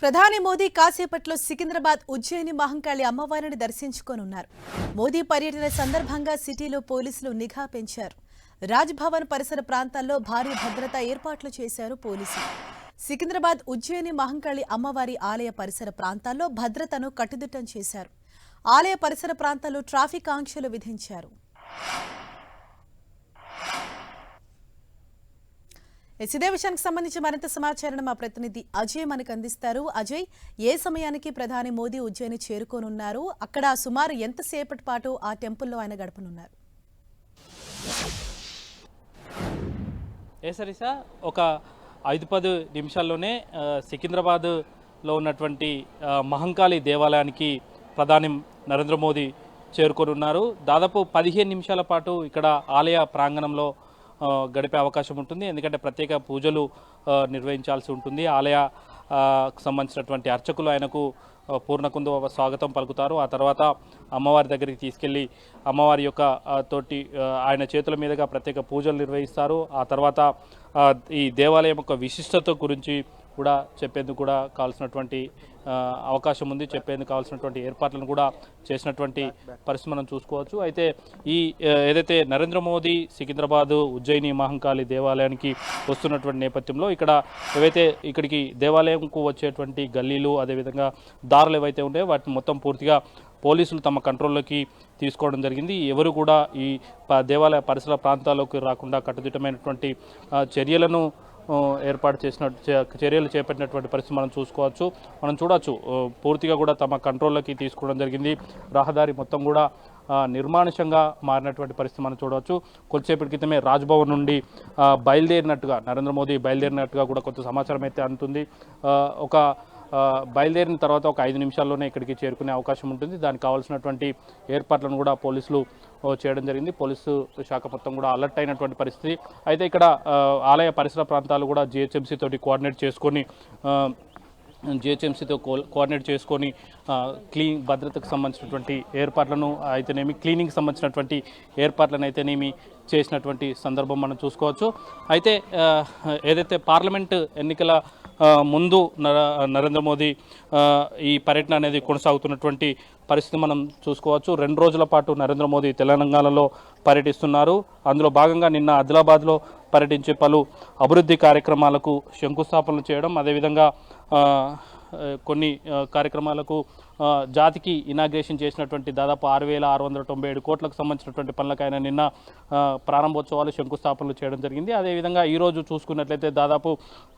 ప్రధాని మోదీ కాసేపట్లో సికింద్రాబాద్ ఉజ్జయిని మహంకాళి అమ్మవారిని దర్శించుకోనున్నారు. మోదీ పర్యటన సందర్భంగా సిటీలో పోలీసులు నిఘా పెంచారు. రాజ్ భవన్ పరిసర ప్రాంతాల్లో భారీ భద్రతా ఏర్పాట్లు చేశారు పోలీసులు. సికింద్రాబాద్ ఉజ్జయిని మహంకాళి అమ్మవారి ఆలయ పరిసర ప్రాంతాల్లో భద్రతను కట్టుదిట్టం చేశారు. ఆలయ పరిసర ప్రాంతాల్లో ట్రాఫిక్ ఆంక్షలు విధించారు. ఇదే విషయానికి సంబంధించి మరింత సమాచారం మా ప్రతినిధి అజయ్ మనకు అందిస్తారు. అజయ్, ఏ సమయానికి ప్రధాని మోదీ ఉజ్జయిని చేరుకోనున్నారు? అక్కడ సుమారు ఎంతసేపటి పాటు ఆ టెంపుల్లో ఆయన గడపనున్నారు? సరిసా ఒక 5-10 నిమిషాల్లోనే సికింద్రాబాద్లో ఉన్నటువంటి మహంకాళి దేవాలయానికి ప్రధాని నరేంద్ర మోదీ చేరుకోనున్నారు. దాదాపు 15 నిమిషాల పాటు ఇక్కడ ఆలయ ప్రాంగణంలో గడిపే అవకాశం ఉంటుంది. ఎందుకంటే ప్రత్యేక పూజలు నిర్వహించాల్సి ఉంటుంది. ఆలయ సంబంధించినటువంటి అర్చకులు ఆయనకు పూర్ణకుందు స్వాగతం పలుకుతారు. ఆ తర్వాత అమ్మవారి దగ్గరికి తీసుకెళ్లి అమ్మవారి యొక్క తోటి ఆయన చేతుల మీదుగా ప్రత్యేక పూజలు నిర్వహిస్తారు. ఆ తర్వాత ఈ దేవాలయం యొక్క విశిష్టత గురించి కూడా చెప్పేందుకు కూడా కావాల్సినటువంటి అవకాశం ఉంది. చెప్పేందుకు కావాల్సినటువంటి ఏర్పాట్లను కూడా చేసినటువంటి పరిస్థితి మనం చూసుకోవచ్చు. అయితే ఈ ఏదైతే నరేంద్ర మోదీ సికింద్రాబాద్ ఉజ్జయిని మహంకాళి దేవాలయానికి వస్తున్నటువంటి నేపథ్యంలో ఇక్కడ ఏవైతే ఇక్కడికి దేవాలయంకు వచ్చేటువంటి గల్లీలు అదేవిధంగా దారులు ఏవైతే ఉన్నాయో వాటిని మొత్తం పూర్తిగా పోలీసులు తమ కంట్రోల్లోకి తీసుకోవడం జరిగింది. ఎవరు కూడా ఈ దేవాలయ పరిసర ప్రాంతాల్లోకి రాకుండా కట్టుదిట్టమైనటువంటి చర్యలు చేపట్టినటువంటి పరిస్థితి మనం చూసుకోవచ్చు. మనం చూడవచ్చు పూర్తిగా కూడా తమ కంట్రోల్లోకి తీసుకోవడం జరిగింది. రహదారి మొత్తం కూడా నిర్మానుషంగా మారినటువంటి పరిస్థితి మనం చూడవచ్చు. కొద్దిసేపటి క్రితమే రాజ్భవన్ నుండి బయలుదేరినట్టుగా నరేంద్ర మోదీ బయలుదేరినట్టుగా కూడా కొంత సమాచారం అయితే అందుతుంది. బయలుదేరిన తర్వాత ఒక 5 నిమిషాల్లోనే ఇక్కడికి చేరుకునే అవకాశం ఉంటుంది. దానికి కావాల్సినటువంటి ఏర్పాట్లను కూడా పోలీసులు చేయడం జరిగింది. పోలీసు శాఖ మొత్తం కూడా అలర్ట్ అయినటువంటి పరిస్థితి. అయితే ఇక్కడ ఆలయ పరిసర ప్రాంతాలు కూడా జిహెచ్ఎంసీ తోటి కోఆర్డినేట్ చేసుకొని భద్రతకు సంబంధించినటువంటి ఏర్పాట్లను అయితేనేమి క్లీనింగ్ సంబంధించినటువంటి ఏర్పాట్లను అయితేనేమి చేసినటువంటి సందర్భం మనం చూసుకోవచ్చు. అయితే ఏదైతే పార్లమెంట్ ఎన్నికల ముందు నరేంద్ర మోదీ ఈ పర్యటన అనేది కొనసాగుతున్నటువంటి పరిస్థితి మనం చూసుకోవచ్చు. 2 రోజుల పాటు నరేంద్ర మోదీ తెలంగాణలో పర్యటిస్తున్నారు. అందులో భాగంగా నిన్న ఆదిలాబాద్లో పర్యటించే పలు అభివృద్ధి కార్యక్రమాలకు శంకుస్థాపనలు చేయడం, అదేవిధంగా కొన్ని కార్యక్రమాలకు జాతికి ఇనాగ్రేషన్ చేసినటువంటి దాదాపు 6,697 కోట్లకు సంబంధించినటువంటి పనులకు ఆయన నిన్న ప్రారంభోత్సవాలు శంకుస్థాపనలు చేయడం జరిగింది. అదేవిధంగా ఈరోజు చూసుకున్నట్లయితే దాదాపు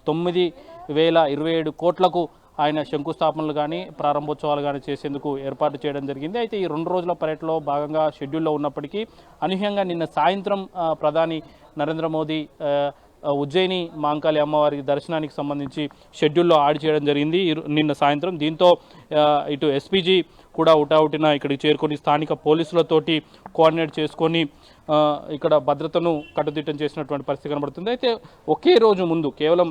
9,027 కోట్లకు ఆయన శంకుస్థాపనలు కానీ ప్రారంభోత్సవాలు కానీ చేసేందుకు ఏర్పాటు చేయడం జరిగింది. అయితే ఈ 2 రోజుల పర్యటనలో భాగంగా షెడ్యూల్లో ఉన్నప్పటికీ అనూహ్యంగా నిన్న సాయంత్రం ప్రధాని నరేంద్ర మోదీ ఉజ్జయిని మహంకాళి అమ్మవారి దర్శనానికి సంబంధించి షెడ్యూల్లో యాడ్ చేయడం జరిగింది నిన్న సాయంత్రం. దీంతో ఇటు ఎస్పీజీ కూడా ఉటావుటిన ఇక్కడికి చేరుకొని స్థానిక పోలీసులతోటి కోఆర్డినేట్ చేసుకొని ఇక్కడ భద్రతను కట్టుదిట్టం చేసినటువంటి పరిస్థితి కనబడుతుంది. అయితే ఒకే రోజు ముందు కేవలం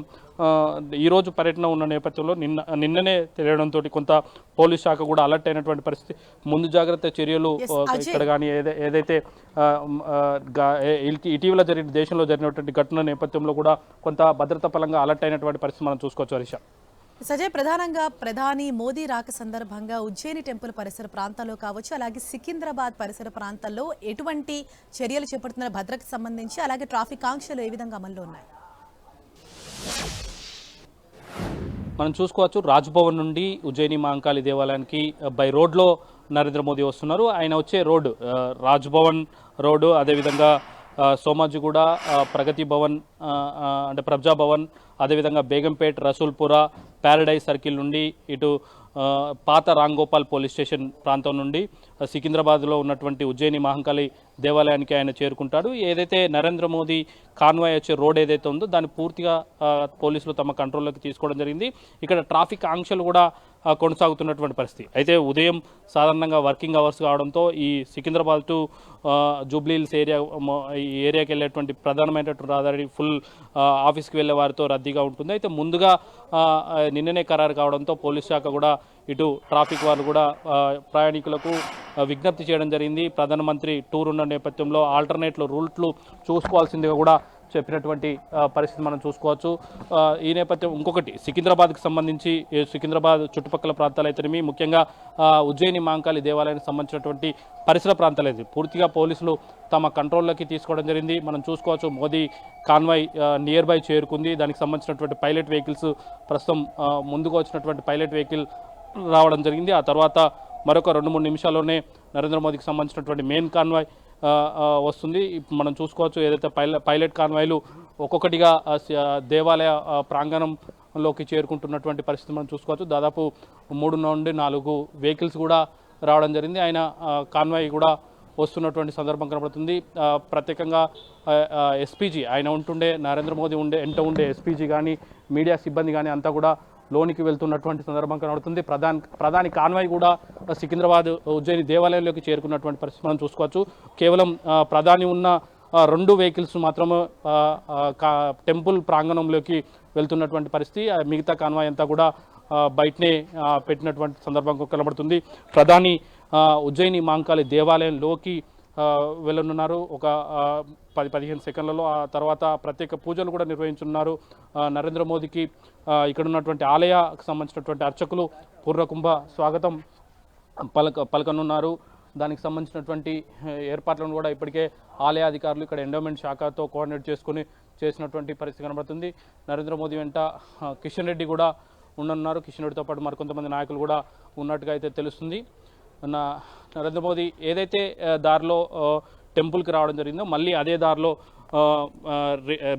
ఈరోజు పర్యటన ఉన్న నేపథ్యంలో నిన్ననే తెలియడంతో కొంత పోలీస్ శాఖ కూడా అలర్ట్ అయినటువంటి పరిస్థితి. ముందు జాగ్రత్త చర్యలు ఇక్కడ కానీ ఏదైతే ఇటీవల దేశంలో జరిగినటువంటి ఘటన నేపథ్యంలో కూడా కొంత భద్రతా పరంగా అలర్ట్ అయినటువంటి పరిస్థితి మనం చూసుకోవచ్చు. హరీష, సజయ్, ప్రధానంగా ప్రధాని మోదీ రాక సందర్భంగా ఉజ్జయిని టెంపుల్ పరిసర ప్రాంతాల్లో కావచ్చు, అలాగే సికింద్రాబాద్ పరిసర ప్రాంతాల్లో ఎటువంటి చర్యలు చేపడుతున్న భద్రతకు సంబంధించి, అలాగే ట్రాఫిక్ ఆంక్షలు ఏ విధంగా అమల్లో ఉన్నాయి? మనం చూసుకోవచ్చు. రాజ్భవన్ నుండి ఉజ్జయిని మహంకాళి దేవాలయానికి బై రోడ్లో నరేంద్ర మోదీ వస్తున్నారు. ఆయన వచ్చే రోడ్డు రాజ్భవన్ రోడ్డు, అదేవిధంగా సోమాజిగూడ, ప్రగతి భవన్ అంటే ప్రజా భవన్, అదేవిధంగా బేగంపేట్, రసూల్పురా, ప్యారడైజ్ సర్కిల్ నుండి ఇటు పాత రాంగోపాల్ పోలీస్ స్టేషన్ ప్రాంతం నుండి సికింద్రాబాద్లో ఉన్నటువంటి ఉజ్జయిని మహంకాళి దేవాలయానికి ఆయన చేరుకుంటాడు. ఏదైతే నరేంద్ర మోదీ కాన్వాయ్ వచ్చే రోడ్ ఏదైతే ఉందో దాన్ని పూర్తిగా పోలీసులు తమ కంట్రోల్లోకి తీసుకోవడం జరిగింది. ఇక్కడ ట్రాఫిక్ ఆంక్షలు కూడా కొనసాగుతున్నటువంటి పరిస్థితి. అయితే ఉదయం సాధారణంగా వర్కింగ్ అవర్స్ కావడంతో ఈ సికింద్రాబాద్ టు జూబ్లీహిల్స్ ఈ ఏరియాకి వెళ్ళేటువంటి ప్రధానమైనటువంటి రహదారి ఫుల్ ఆఫీస్కి వెళ్ళే వారితో రద్దీగా ఉంటుంది. అయితే ముందుగా నిన్ననే ఖరారు కావడంతో పోలీస్ శాఖ కూడా ఇటు ట్రాఫిక్ వాళ్ళు కూడా ప్రయాణికులకు విజ్ఞప్తి చేయడం జరిగింది. ప్రధానమంత్రి టూర్ ఉన్న నేపథ్యంలో ఆల్టర్నేట్లు రూట్లు చూసుకోవాల్సిందిగా కూడా చెప్పినటువంటి పరిస్థితి మనం చూసుకోవచ్చు. ఈ నేపథ్యం ఇంకొకటి సికింద్రాబాద్కి సంబంధించి సికింద్రాబాద్ చుట్టుపక్కల ప్రాంతాలు అయితేనేమి, ముఖ్యంగా ఉజ్జయిని మహంకాళి దేవాలయానికి సంబంధించినటువంటి పరిసర ప్రాంతాలు అయితే పూర్తిగా పోలీసులు తమ కంట్రోల్లోకి తీసుకోవడం జరిగింది. మనం చూసుకోవచ్చు మోదీ కాన్వాయ్ నియర్ బై చేరుకుంది. దానికి సంబంధించినటువంటి పైలట్ వెహికల్స్ ప్రస్తుతం ముందుకు వచ్చినటువంటి పైలట్ వెహికల్ రావడం జరిగింది. ఆ తర్వాత మరొక 2-3 నిమిషాల్లోనే నరేంద్ర మోదీకి సంబంధించినటువంటి మెయిన్ కాన్వాయ్ వస్తుంది. మనం చూసుకోవచ్చు ఏదైతే పైలట్ కాన్వాయ్లు ఒక్కొక్కటిగా దేవాలయ ప్రాంగణంలోకి చేరుకుంటున్నటువంటి పరిస్థితి మనం చూసుకోవచ్చు. దాదాపు 3 నుండి 4 వెహికల్స్ కూడా రావడం జరిగింది. ఆయన కాన్వాయ్ కూడా వస్తున్నటువంటి సందర్భం కనబడుతుంది. ప్రత్యేకంగా ఎస్పీజీ ఆయన నరేంద్ర మోదీ ఉండే ఎస్పీజీ కానీ మీడియా సిబ్బంది కానీ అంతా కూడా లోనికి వెళ్తున్నటువంటి సందర్భం కనబడుతుంది. ప్రధాని కాన్వాయ్ కూడా సికింద్రాబాద్ ఉజ్జయిని దేవాలయంలోకి చేరుకున్నటువంటి పరిస్థితి మనం చూసుకోవచ్చు. కేవలం ప్రధాని ఉన్న 2 వెహికల్స్ మాత్రమే టెంపుల్ ప్రాంగణంలోకి వెళ్తున్నటువంటి పరిస్థితి. మిగతా కాన్వాయ్ అంతా కూడా బయటనే పెట్టినటువంటి సందర్భం కనబడుతుంది. ప్రధాని ఉజ్జయిని మహంకాళి దేవాలయంలోకి వెళ్ళనున్నారు ఒక 10-15 సెకండ్లలో. ఆ తర్వాత ప్రత్యేక పూజలు కూడా నిర్వహించున్నారు. నరేంద్ర మోదీకి ఇక్కడ ఉన్నటువంటి ఆలయకు సంబంధించినటువంటి అర్చకులు పూర్ణకుంభ స్వాగతం పలకనున్నారు. దానికి సంబంధించినటువంటి ఏర్పాట్లను కూడా ఇప్పటికే ఆలయ అధికారులు ఇక్కడ ఎండోమెంట్ శాఖతో కోఆర్డినేట్ చేసుకుని చేసినటువంటి పరిస్థితి కనబడుతుంది. నరేంద్ర మోదీ వెంట కిషన్ రెడ్డి కూడా ఉండనున్నారు. కిషన్ రెడ్డితో పాటు మరికొంతమంది నాయకులు కూడా ఉన్నట్టుగా అయితే తెలుస్తుంది. నరేంద్ర మోదీ ఏదైతే దారిలో టెంపుల్కి రావడం జరిగిందో మళ్ళీ అదే దారిలో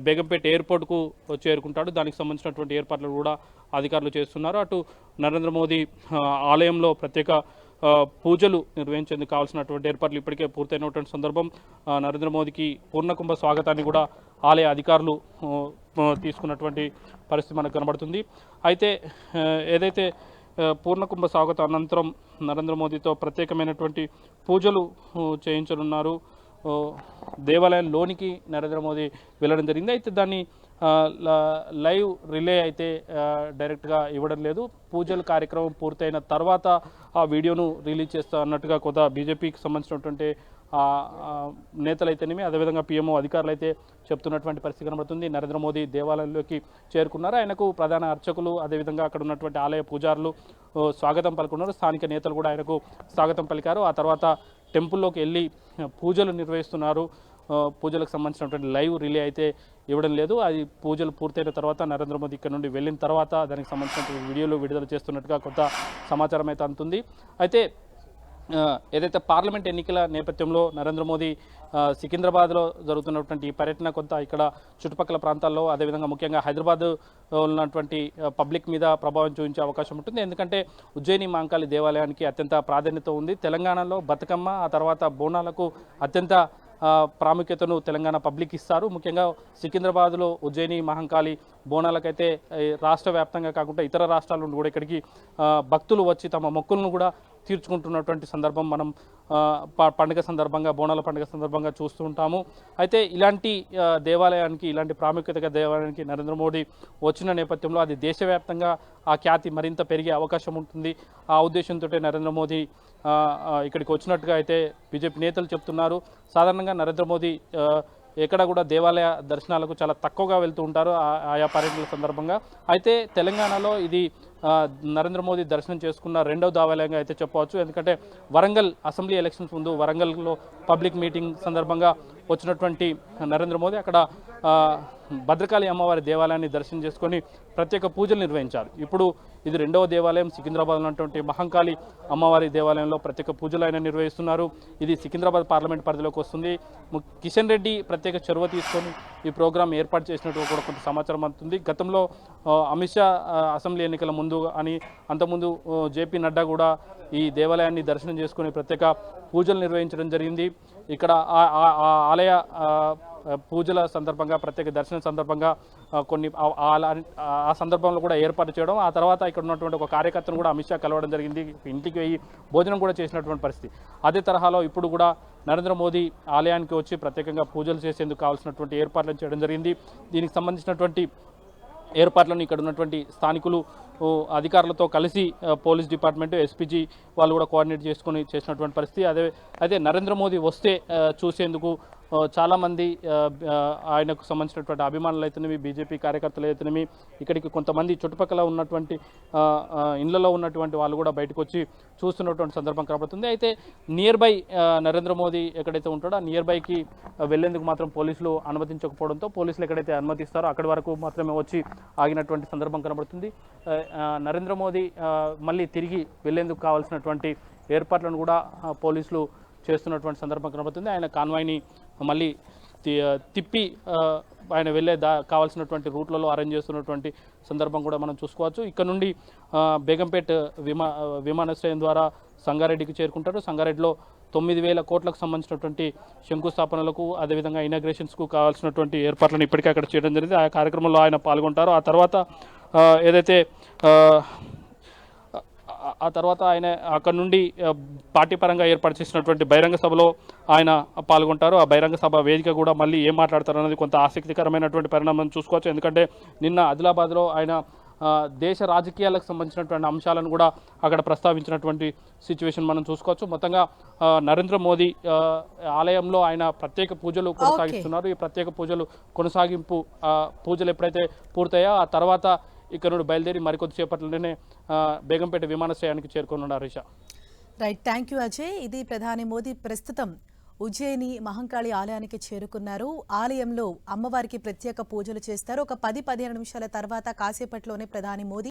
బేగంపేట ఎయిర్పోర్ట్కు చేరుకుంటాడు. దానికి సంబంధించినటువంటి ఏర్పాట్లు కూడా అధికారులు చేస్తున్నారు. అటు నరేంద్ర మోదీ ఆలయంలో ప్రత్యేక పూజలు నిర్వహించేందుకు కావాల్సినటువంటి ఏర్పాట్లు ఇప్పటికే పూర్తయినటువంటి సందర్భం. నరేంద్ర మోదీకి పూర్ణకుంభ స్వాగతాన్ని కూడా ఆలయ అధికారులు తీసుకున్నటువంటి పరిస్థితి మనకు కనబడుతుంది. అయితే ఏదైతే పూర్ణకుంభ స్వాగతం అనంతరం నరేంద్ర మోదీతో ప్రత్యేకమైనటువంటి పూజలు చేయించనున్నారు. దేవాలయంలోనికి నరేంద్ర మోదీ వెళ్ళడం జరిగింది. అయితే దాన్ని లైవ్ రిలే అయితే డైరెక్ట్గా ఇవ్వడం లేదు. పూజల కార్యక్రమం పూర్తయిన తర్వాత ఆ వీడియోను రిలీజ్ చేస్తా అన్నట్టుగా కొంత బీజేపీకి సంబంధించినటువంటి నేతలైతేనేమి అదేవిధంగా పీఎంఓ అధికారులు అయితే చెప్తున్నటువంటి పరిస్థితి కనబడుతుంది. నరేంద్ర మోదీ దేవాలయంలోకి చేరుకున్నారు. ఆయనకు ప్రధాన అర్చకులు అదేవిధంగా అక్కడ ఉన్నటువంటి ఆలయ పూజారులు స్వాగతం పలుకున్నారు. స్థానిక నేతలు కూడా ఆయనకు స్వాగతం పలికారు. ఆ తర్వాత టెంపుల్లోకి వెళ్ళి పూజలు నిర్వహిస్తున్నారు. పూజలకు సంబంధించినటువంటి లైవ్ రిలే అయితే ఇవ్వడం లేదు. అది పూజలు పూర్తయిన తర్వాత నరేంద్ర మోదీ ఇక్కడ నుండి వెళ్ళిన తర్వాత దానికి సంబంధించినటువంటి వీడియోలు విడుదల చేస్తున్నట్టుగా కొంత సమాచారం అయితే అందుతుంది. అయితే ఏదైతే పార్లమెంట్ ఎన్నికల నేపథ్యంలో నరేంద్ర మోదీ సికింద్రాబాద్లో జరుగుతున్నటువంటి ఈ పర్యటన కొంత ఇక్కడ చుట్టుపక్కల ప్రాంతాల్లో అదేవిధంగా ముఖ్యంగా హైదరాబాద్ ఉన్నటువంటి పబ్లిక్ మీద ప్రభావం చూపించే అవకాశం ఉంటుంది. ఎందుకంటే ఉజ్జయిని మహంకాళి దేవాలయానికి అత్యంత ప్రాధాన్యత ఉంది. తెలంగాణలో బతుకమ్మ ఆ తర్వాత బోనాలకు అత్యంత ప్రాముఖ్యతను తెలంగాణ పబ్లిక్ ఇస్తారు. ముఖ్యంగా సికింద్రాబాద్లో ఉజ్జయిని మహంకాళి బోనాలకైతే రాష్ట్ర వ్యాప్తంగా కాకుండా ఇతర రాష్ట్రాల నుండి కూడా ఇక్కడికి భక్తులు వచ్చి తమ మొక్కులను కూడా తీర్చుకుంటున్నటువంటి సందర్భం మనం పండుగ సందర్భంగా బోనాల పండుగ సందర్భంగా చూస్తూ ఉంటాము. అయితే ఇలాంటి దేవాలయానికి ఇలాంటి ప్రాముఖ్యత దేవాలయానికి నరేంద్ర మోదీ వచ్చిన నేపథ్యంలో అది దేశవ్యాప్తంగా ఆ ఖ్యాతి మరింత పెరిగే అవకాశం ఉంటుంది. ఆ ఉద్దేశంతో నరేంద్ర మోదీ ఇక్కడికి వచ్చినట్టుగా అయితే బీజేపీ నేతలు చెప్తున్నారు. సాధారణంగా నరేంద్ర మోదీ ఎక్కడ కూడా దేవాలయ దర్శనాలకు చాలా తక్కువగా వెళ్తూ ఉంటారు ఆయా పర్యటనల సందర్భంగా. అయితే తెలంగాణలో ఇది నరేంద్ర మోదీ దర్శనం చేసుకున్న రెండవ దేవాలయంగా అయితే చెప్పవచ్చు. ఎందుకంటే వరంగల్ అసెంబ్లీ ఎలక్షన్స్ ముందు వరంగల్లో పబ్లిక్ మీటింగ్ సందర్భంగా వచ్చినటువంటి నరేంద్ర మోదీ అక్కడ భద్రకాళి అమ్మవారి దేవాలయాన్ని దర్శనం చేసుకొని ప్రత్యేక పూజలు నిర్వహించారు. ఇప్పుడు ఇది రెండవ దేవాలయం సికింద్రాబాద్ ఉన్నటువంటి మహంకాళి అమ్మవారి దేవాలయంలో ప్రత్యేక పూజలు ఆయన నిర్వహిస్తున్నారు. ఇది సికింద్రాబాద్ పార్లమెంట్ పరిధిలోకి వస్తుంది. కిషన్ రెడ్డి ప్రత్యేక చొరవ తీసుకొని ఈ ప్రోగ్రాం ఏర్పాటు చేసినట్టు కూడా కొంత సమాచారం అందుతుంది. గతంలో అమిత్ షా అసెంబ్లీ ఎన్నికల ముందు అని అంతకుముందు జేపీ నడ్డా కూడా ఈ దేవాలయాన్ని దర్శనం చేసుకుని ప్రత్యేక పూజలు నిర్వహించడం జరిగింది. ఇక్కడ ఆలయ పూజల సందర్భంగా ప్రత్యేక దర్శనం సందర్భంగా కొన్ని ఆ సందర్భంలో కూడా ఏర్పాటు చేయడం, ఆ తర్వాత ఇక్కడ ఉన్నటువంటి ఒక కార్యకర్తను కూడా అమిత్ షా కలవడం జరిగింది. ఇంటికి వెయ్యి భోజనం కూడా చేసినటువంటి పరిస్థితి. అదే తరహాలో ఇప్పుడు కూడా నరేంద్ర మోదీ ఆలయానికి వచ్చి ప్రత్యేకంగా పూజలు చేసేందుకు కావాల్సినటువంటి ఏర్పాట్లను చేయడం జరిగింది. దీనికి సంబంధించినటువంటి ఏర్పాట్లను ఇక్కడ ఉన్నటువంటి స్థానికులు అధికారులతో కలిసి పోలీస్ డిపార్ట్మెంట్ ఎస్పీజీ వాళ్ళు కూడా కోఆర్డినేట్ చేసుకొని చేసినటువంటి పరిస్థితి. అదే నరేంద్ర మోదీ వస్తే చూసేందుకు చాలామంది ఆయనకు సంబంధించినటువంటి అభిమానులు అయితేనేమి, బీజేపీ కార్యకర్తలు అయితేనేమి, ఇక్కడికి కొంతమంది చుట్టుపక్కల ఉన్నటువంటి ఇళ్లలో ఉన్నటువంటి వాళ్ళు కూడా బయటకు వచ్చి చూస్తున్నటువంటి సందర్భం కనబడుతుంది. అయితే నియర్ బై నరేంద్ర మోదీ ఎక్కడైతే ఉంటాడో ఆ నియర్ బైకి వెళ్లేందుకు మాత్రం పోలీసులు అనుమతించకపోవడంతో పోలీసులు ఎక్కడైతే అనుమతిస్తారో అక్కడి వరకు మాత్రమే వచ్చి ఆగినటువంటి సందర్భం కనబడుతుంది. నరేంద్ర మోదీ మళ్ళీ తిరిగి వెళ్లేందుకు కావాల్సినటువంటి ఏర్పాట్లను కూడా పోలీసులు చేస్తున్నటువంటి సందర్భం కనబడుతుంది. ఆయన కాన్వాయ్ని మళ్ళీ తిప్పి ఆయన వెళ్ళే కావాల్సినటువంటి రూట్లలో అరేంజ్ చేస్తున్నటువంటి సందర్భం కూడా మనం చూసుకోవచ్చు. ఇక్కడ నుండి బేగంపేట్ విమానాశ్రయం ద్వారా సంగారెడ్డికి చేరుకుంటారు. సంగారెడ్డిలో 9,000 కోట్లకు సంబంధించినటువంటి శంకుస్థాపనలకు, అదేవిధంగా ఇనాగ్రేషన్స్కు కావాల్సినటువంటి ఏర్పాట్లను ఇప్పటికే అక్కడ చేయడం జరిగింది. ఆ కార్యక్రమంలో ఆయన పాల్గొంటారు. ఆ తర్వాత ఆయన అక్కడ నుండి పార్టీ పరంగా ఏర్పాటు చేసినటువంటి బహిరంగ సభలో ఆయన పాల్గొంటారు. ఆ బహిరంగ సభ వేదిక కూడా మళ్ళీ ఏం మాట్లాడతారు అనేది కొంత ఆసక్తికరమైనటువంటి పరిణామం చూసుకోవచ్చు. ఎందుకంటే నిన్న ఆదిలాబాద్లో ఆయన దేశ రాజకీయాలకు సంబంధించినటువంటి అంశాలను కూడా అక్కడ ప్రస్తావించినటువంటి సిచ్యువేషన్ మనం చూసుకోవచ్చు. మొత్తంగా నరేంద్ర మోదీ ఆలయంలో ఆయన ప్రత్యేక పూజలు కొనసాగిస్తున్నారు. ఈ ప్రత్యేక పూజలు కొనసాగింపు పూజలు ఎప్పుడైతే పూర్తయ్యో ఆ తర్వాత ఇక్కడ నుండి బయలుదేరి మరికొద్దిసేపట్లోనే బేగంపేట విమానాశ్రయానికి చేరుకోనున్నారు. Risha. Right, thank you Ajay. ఇది ప్రధాని మోదీ ప్రస్తుతం ఉజ్జయిని మహంకాళి ఆలయానికి చేరుకున్నారు. ఆలయంలో అమ్మవారికి ప్రత్యేక పూజలు చేస్తారు. ఒక 10-15 నిమిషాల తర్వాత కాసేపట్లోనే ప్రధాని మోదీ